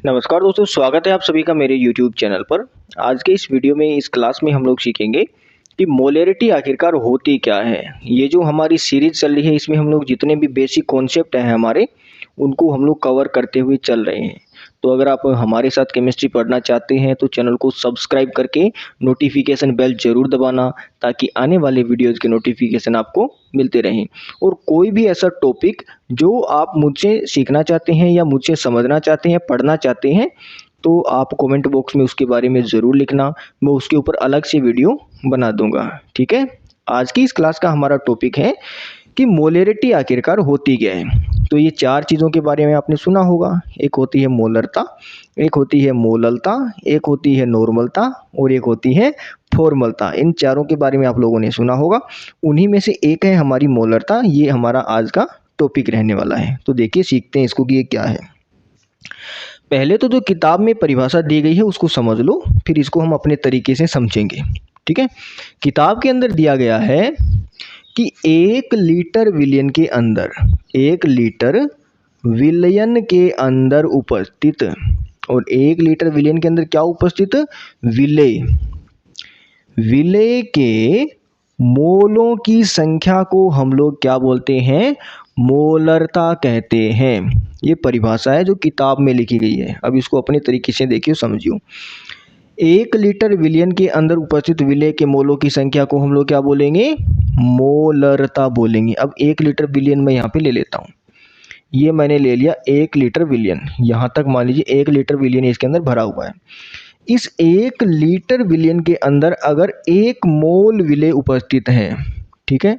नमस्कार दोस्तों, स्वागत है आप सभी का मेरे YouTube चैनल पर। आज के इस वीडियो में इस क्लास में हम लोग सीखेंगे कि मोलैरिटी आखिरकार होती क्या है। ये जो हमारी सीरीज चल रही है इसमें हम लोग जितने भी बेसिक कॉन्सेप्ट हैं हमारे उनको हम लोग कवर करते हुए चल रहे हैं। तो अगर आप हमारे साथ केमिस्ट्री पढ़ना चाहते हैं तो चैनल को सब्सक्राइब करके नोटिफिकेशन बेल जरूर दबाना, ताकि आने वाले वीडियोज़ के नोटिफिकेशन आपको मिलते रहें। और कोई भी ऐसा टॉपिक जो आप मुझसे सीखना चाहते हैं या मुझसे समझना चाहते हैं, पढ़ना चाहते हैं, तो आप कमेंट बॉक्स में उसके बारे में ज़रूर लिखना। मैं उसके ऊपर अलग से वीडियो बना दूंगा। ठीक है। आज की इस क्लास का हमारा टॉपिक है कि मोलैरिटी आखिरकार होती क्या है। तो ये चार चीज़ों के बारे में आपने सुना होगा। एक होती है मोलरता, एक होती है मोललता, एक होती है नॉर्मलता और एक होती है फॉर्मलता। इन चारों के बारे में आप लोगों ने सुना होगा। उन्हीं में से एक है हमारी मोलरता। ये हमारा आज का टॉपिक रहने वाला है। तो देखिए, सीखते हैं इसको कि ये क्या है। पहले तो जो किताब में परिभाषा दी गई है उसको समझ लो, फिर इसको हम अपने तरीके से समझेंगे। ठीक है। किताब के अंदर दिया गया है कि 1 लीटर विलयन के अंदर, 1 लीटर विलयन के अंदर उपस्थित, और 1 लीटर विलयन के अंदर क्या उपस्थित? विलेय। विलेय के मोलों की संख्या को हम लोग क्या बोलते हैं? मोलरता कहते हैं। ये परिभाषा है जो किताब में लिखी गई है। अब इसको अपने तरीके से देखियो, समझियो। 1 लीटर विलयन के अंदर उपस्थित विलेय के मोलों की संख्या को हम लोग क्या बोलेंगे? मोलरता बोलेंगे। अब 1 लीटर विलयन में यहाँ पे ले लेता हूँ। ये मैंने ले लिया 1 लीटर विलयन। यहाँ तक मान लीजिए 1 लीटर विलयन इसके अंदर भरा हुआ है। इस 1 लीटर विलयन के अंदर अगर 1 मोल विलेय उपस्थित है, ठीक है,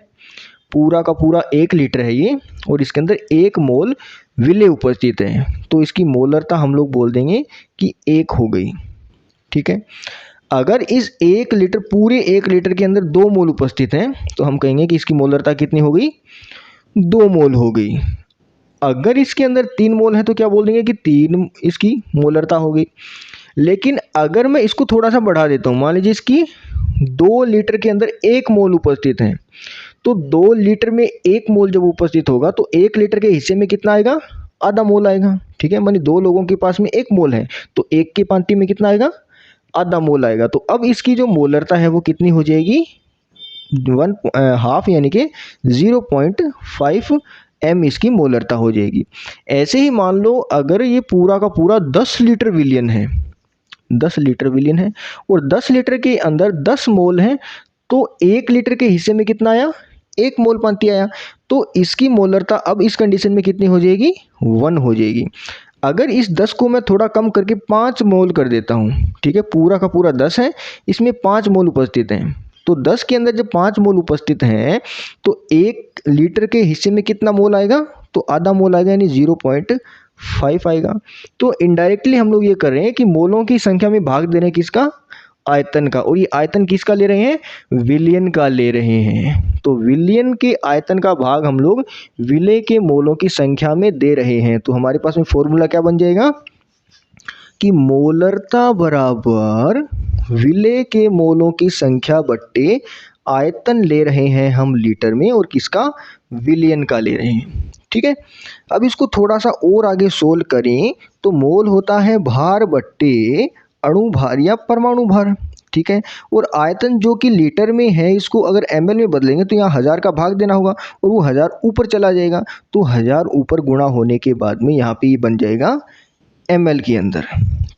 पूरा का पूरा 1 लीटर है ये, और इसके अंदर 1 मोल विलेय उपस्थित है, तो इसकी मोलरता हम लोग बोल देंगे कि 1 हो गई। ठीक है। अगर इस 1 लीटर, पूरे 1 लीटर के अंदर 2 मोल उपस्थित हैं, तो हम कहेंगे कि इसकी मोलरता कितनी हो गई? 2 मोल हो गई। अगर इसके अंदर 3 मोल है तो क्या बोल देंगे कि 3 इसकी मोलरता हो गई। लेकिन अगर मैं इसको थोड़ा सा बढ़ा देता हूँ, मान लीजिए इसकी 2 लीटर के अंदर 1 मोल उपस्थित है, तो 2 लीटर में 1 मोल जब उपस्थित होगा तो 1 लीटर के हिस्से में कितना आएगा? आधा मोल आएगा। ठीक है। मानी 2 लोगों के पास में 1 मोल है, तो 1 के पांति में कितना आएगा? आधा मोल आएगा। तो अब इसकी जो मोलरता है वो कितनी हो जाएगी? 1/2 यानी कि 0.5 m इसकी मोलरता हो जाएगी। ऐसे ही मान लो अगर ये पूरा का पूरा 10 लीटर विलयन है, 10 लीटर विलयन है, और 10 लीटर के अंदर 10 मोल है, तो 1 लीटर के हिस्से में कितना आया? 1 मोल पांति आया। तो इसकी मोलरता अब इस कंडीशन में कितनी हो जाएगी? 1 हो जाएगी। अगर इस 10 को मैं थोड़ा कम करके 5 मोल कर देता हूँ, ठीक है, पूरा का पूरा 10 है, इसमें 5 मोल उपस्थित हैं, तो 10 के अंदर जब 5 मोल उपस्थित हैं तो 1 लीटर के हिस्से में कितना मोल आएगा? तो आधा मोल आएगा, यानी 0.5 आएगा। तो इनडायरेक्टली हम लोग ये कर रहे हैं कि मोलों की संख्या में भाग दे रहे हैं किसका? आयतन का। और ये आयतन किसका ले रहे हैं? विलयन का ले रहे हैं। तो विलयन के आयतन का भाग हम लोग विलेय के मोलों की संख्या में दे रहे हैं। तो हमारे पास में फॉर्मूला क्या बन जाएगा कि मोलरता बराबर विलेय के मोलों की संख्या बट्टे आयतन ले रहे हैं हम लीटर में, और किसका? विलयन का ले रहे हैं। ठीक है। अब इसको थोड़ा सा और आगे सोल्व करें तो मोल होता है भार बट्टे अणु भार या परमाणु भार। ठीक है। और आयतन जो कि लीटर में है, इसको अगर ml में बदलेंगे तो यहाँ 1000 का भाग देना होगा, और वो 1000 ऊपर चला जाएगा, तो 1000 ऊपर गुणा होने के बाद में यहाँ पे ये बन जाएगा ml के अंदर।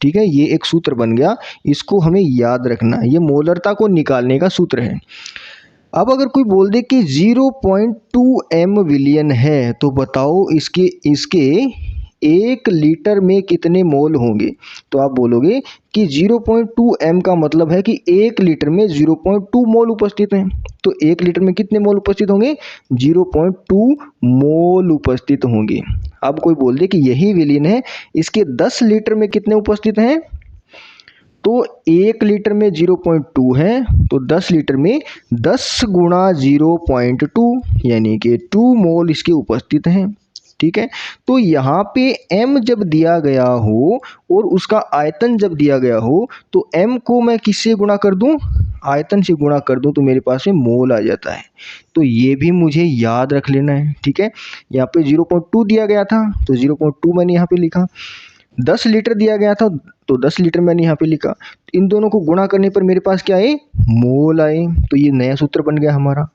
ठीक है। ये एक सूत्र बन गया, इसको हमें याद रखना है। ये मोलरता को निकालने का सूत्र है। अब अगर कोई बोल दे कि 0.2 m विलयन है, तो बताओ इसके 1 लीटर में कितने मोल होंगे? तो आप बोलोगे कि 0.2 m का मतलब है कि 1 लीटर में 0.2 मोल उपस्थित हैं। तो 1 लीटर में कितने मोल उपस्थित होंगे? 0.2 मोल उपस्थित होंगे। अब कोई बोल दे कि यही विलयन है, इसके 10 लीटर में कितने उपस्थित हैं? तो 1 लीटर में 0.2 है, तो 10 लीटर में 10 गुणा 0.2 यानी कि 2 मोल इसके उपस्थित हैं। ठीक है। तो यहाँ पे m जब दिया गया हो और उसका आयतन जब दिया गया हो, तो m को मैं किससे गुणा कर दूं? आयतन से गुणा कर दूं, तो मेरे पास में मोल आ जाता है। तो ये भी मुझे याद रख लेना है। ठीक है। यहाँ पे 0.2 दिया गया था, तो 0.2 मैंने यहाँ पे लिखा। 10 लीटर दिया गया था, तो 10 लीटर मैंने यहाँ पे लिखा। इन दोनों को गुणा करने पर मेरे पास क्या आए, मोल आए। तो ये नया सूत्र बन गया हमारा।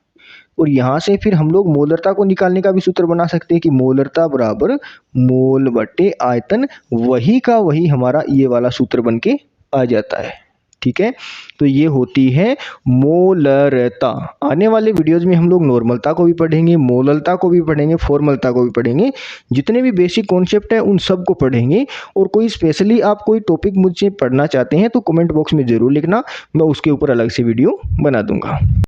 और यहाँ से फिर हम लोग मोलरता को निकालने का भी सूत्र बना सकते हैं कि मोलरता बराबर मोल बटे आयतन, वही का वही हमारा ये वाला सूत्र बन के आ जाता है। ठीक है, तो ये होती है मोलरता। आने वाले वीडियोज में हम लोग नॉर्मलता को भी पढ़ेंगे, मोललता को भी पढ़ेंगे, फॉर्मलता को भी पढ़ेंगे। जितने भी बेसिक कॉन्सेप्ट है उन सब को पढ़ेंगे। और कोई स्पेशली आप कोई टॉपिक मुझसे पढ़ना चाहते हैं तो कमेंट बॉक्स में ज़रूर लिखना, मैं उसके ऊपर अलग से वीडियो बना दूंगा।